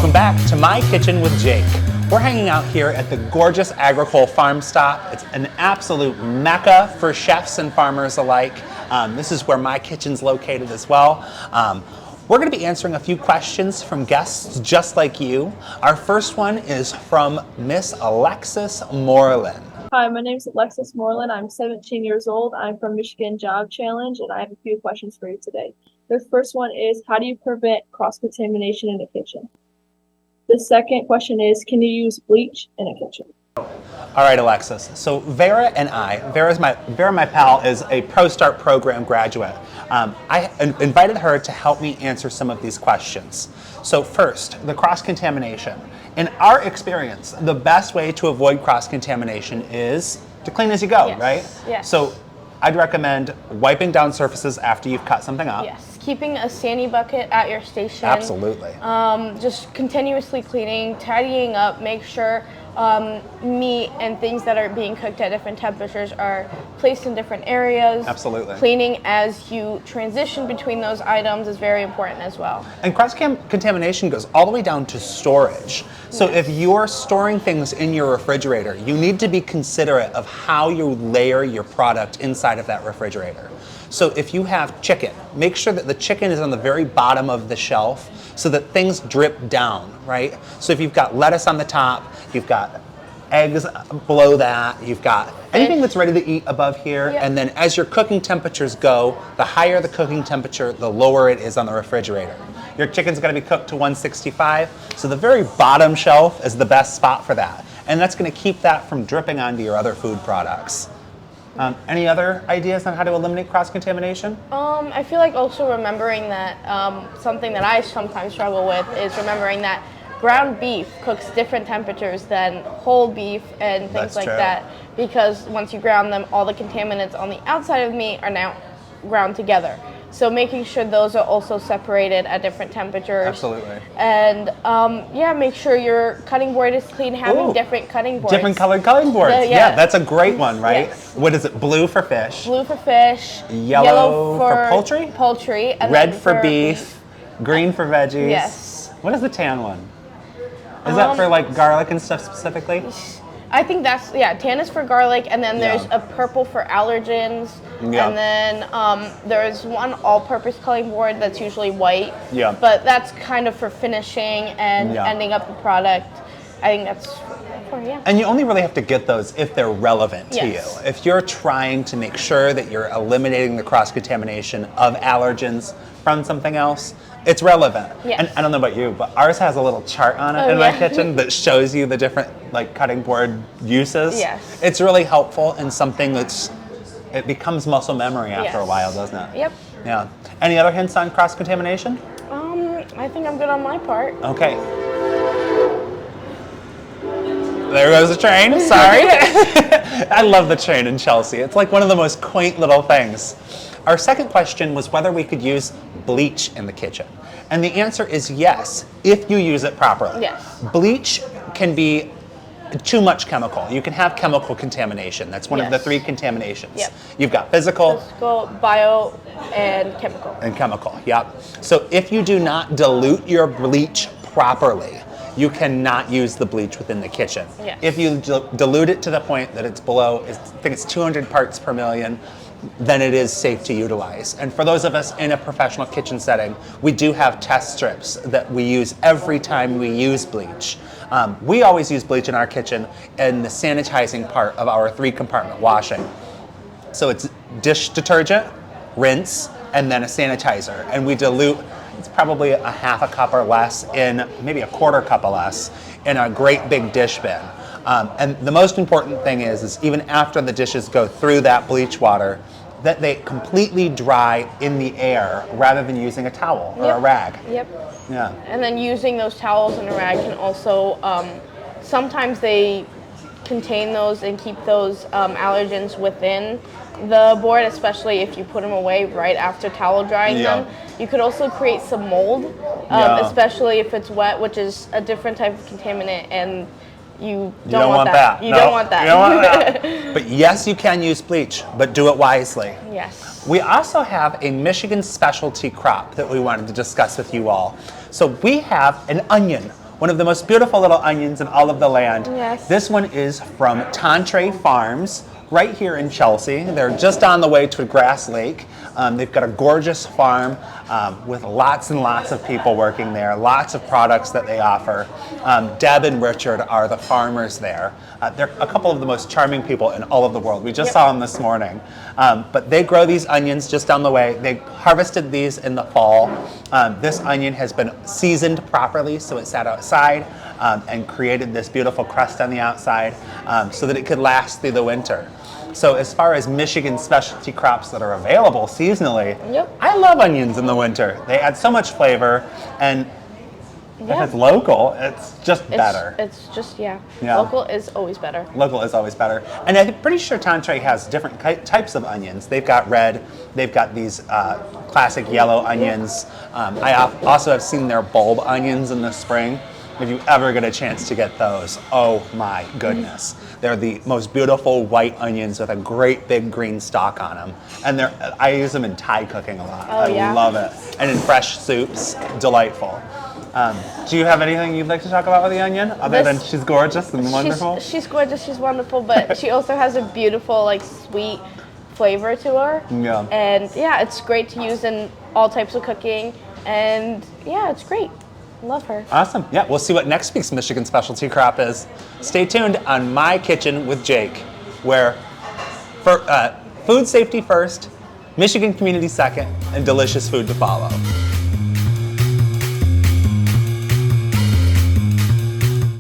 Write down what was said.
Welcome back to My Kitchen with Jake. We're hanging out here at the gorgeous Agricole Farm Stop. It's an absolute mecca for chefs and farmers alike. This is where My Kitchen's located as well. We're going to be answering a few questions from guests just like you. Our first one is from Miss Alexis Moreland. Hi, my name is Alexis Moreland. I'm 17 years old. I'm from Michigan Job Challenge, and I have a few questions for you today. The first one is, how do you prevent cross-contamination in the kitchen? The second question is, can you use bleach in a kitchen? All right, Alexis. So Vera and I, Vera, my pal, is a ProStart program graduate. I invited her to help me answer some of these questions. So first, the cross-contamination. In our experience, the best way to avoid cross-contamination is to clean as you go, Yes. right? Yes. So I'd recommend wiping down surfaces after you've cut something up. Yes, keeping a sandy bucket at your station. Absolutely. Just continuously cleaning, tidying up, make sure meat and things that are being cooked at different temperatures are placed in different areas. Absolutely. Cleaning as you transition between those items is very important as well. And cross-contamination goes all the way down to storage. So if you're storing things in your refrigerator, you need to be considerate of how you layer your product inside of that refrigerator. So if you have chicken, make sure that the chicken is on the very bottom of the shelf so that things drip down, right? So if you've got lettuce on the top, you've got eggs below that, you've got anything that's ready to eat above here, and then as your cooking temperatures go, the higher the cooking temperature, the lower it is on the refrigerator. Your chicken's gonna be cooked to 165, so the very bottom shelf is the best spot for that. And that's gonna keep that from dripping onto your other food products. Any other ideas on how to eliminate cross-contamination? I feel like also remembering that something that I sometimes struggle with is remembering that ground beef cooks different temperatures than whole beef and things like that, because once you ground them, all the contaminants on the outside of the meat are now ground together. So making sure those are also separated at different temperatures. Absolutely. And make sure your cutting board is clean, having different cutting boards. Different colored cutting boards. Yeah, that's a great one, right? Yes. What is it? Blue for fish. Blue for fish. Yellow for poultry. Poultry. And red then for beef. Green for veggies. Yes. What is the tan one? Is that for like garlic and stuff specifically? I think that's, tan is for garlic, and then there's a purple for allergens, and then there's one all-purpose cutting board that's usually white, but that's kind of for finishing and ending up the product. I think that's And you only really have to get those if they're relevant to you. If you're trying to make sure that you're eliminating the cross-contamination of allergens from something else, it's relevant. And I don't know about you, but ours has a little chart on it in my kitchen that shows you the different cutting board uses. It's really helpful and something it becomes muscle memory after a while, doesn't it? Yep. Yeah. Any other hints on cross-contamination? I think I'm good on my part. Okay. There goes the train, sorry. I love the train in Chelsea. It's like one of the most quaint little things. Our second question was whether we could use bleach in the kitchen. And the answer is yes, if you use it properly. Yes. Bleach can be too much chemical. You can have chemical contamination. That's one of the three contaminations. You've got physical, bio, and chemical. And chemical, So if you do not dilute your bleach properly, you cannot use the bleach within the kitchen. If you dilute it to the point that it's below, I think it's 200 parts per million, then it is safe to utilize. And for those of us in a professional kitchen setting, we do have test strips that we use every time we use bleach. We always use bleach in our kitchen in the sanitizing part of our 3-compartment washing. So it's dish detergent, rinse, and then a sanitizer. And we dilute, it's probably a half a cup or less in, maybe a quarter cup or less, in a great big dish bin. And the most important thing is even after the dishes go through that bleach water, that they completely dry in the air rather than using a towel or a rag. And then using those towels and a rag can also, sometimes they contain those and keep those allergens within the board, especially if you put them away right after towel drying them. You could also create some mold, especially if it's wet, which is a different type of contaminant, and you don't want that. You don't want that. But yes, you can use bleach, but do it wisely. Yes. We also have a Michigan specialty crop that we wanted to discuss with you all. So we have an onion, one of the most beautiful little onions in all of the land. Yes. This one is from Tantray Farms, right here in Chelsea. They're just on the way to Grass Lake. They've got a gorgeous farm with lots and lots of people working there, lots of products that they offer. Deb and Richard are the farmers there. They're a couple of the most charming people in all of the world. We just saw them this morning. But they grow these onions just down the way. They harvested these in the fall. This onion has been seasoned properly, so it sat outside and created this beautiful crust on the outside so that it could last through the winter. So as far as Michigan specialty crops that are available seasonally, I love onions in the winter. They add so much flavor, and if it's local, it's just better. It's just, local is always better. Local is always better. And I'm pretty sure Tantray has different types of onions. They've got red, they've got these classic yellow onions. I also have seen their bulb onions in the spring. If you ever get a chance to get those, oh my goodness. They're the most beautiful white onions with a great big green stalk on them. And I use them in Thai cooking a lot. I love it. And in fresh soups, delightful. Do you have anything you'd like to talk about with the onion, other than she's gorgeous and wonderful? She's gorgeous, she's wonderful, but she also has a beautiful, like, sweet flavor to her. Yeah. And it's great to use in all types of cooking. And it's great. Love her. Awesome. Yeah, we'll see what next week's Michigan specialty crop is. Stay tuned on My Kitchen with Jake, where food safety first, Michigan community second, and delicious food to follow.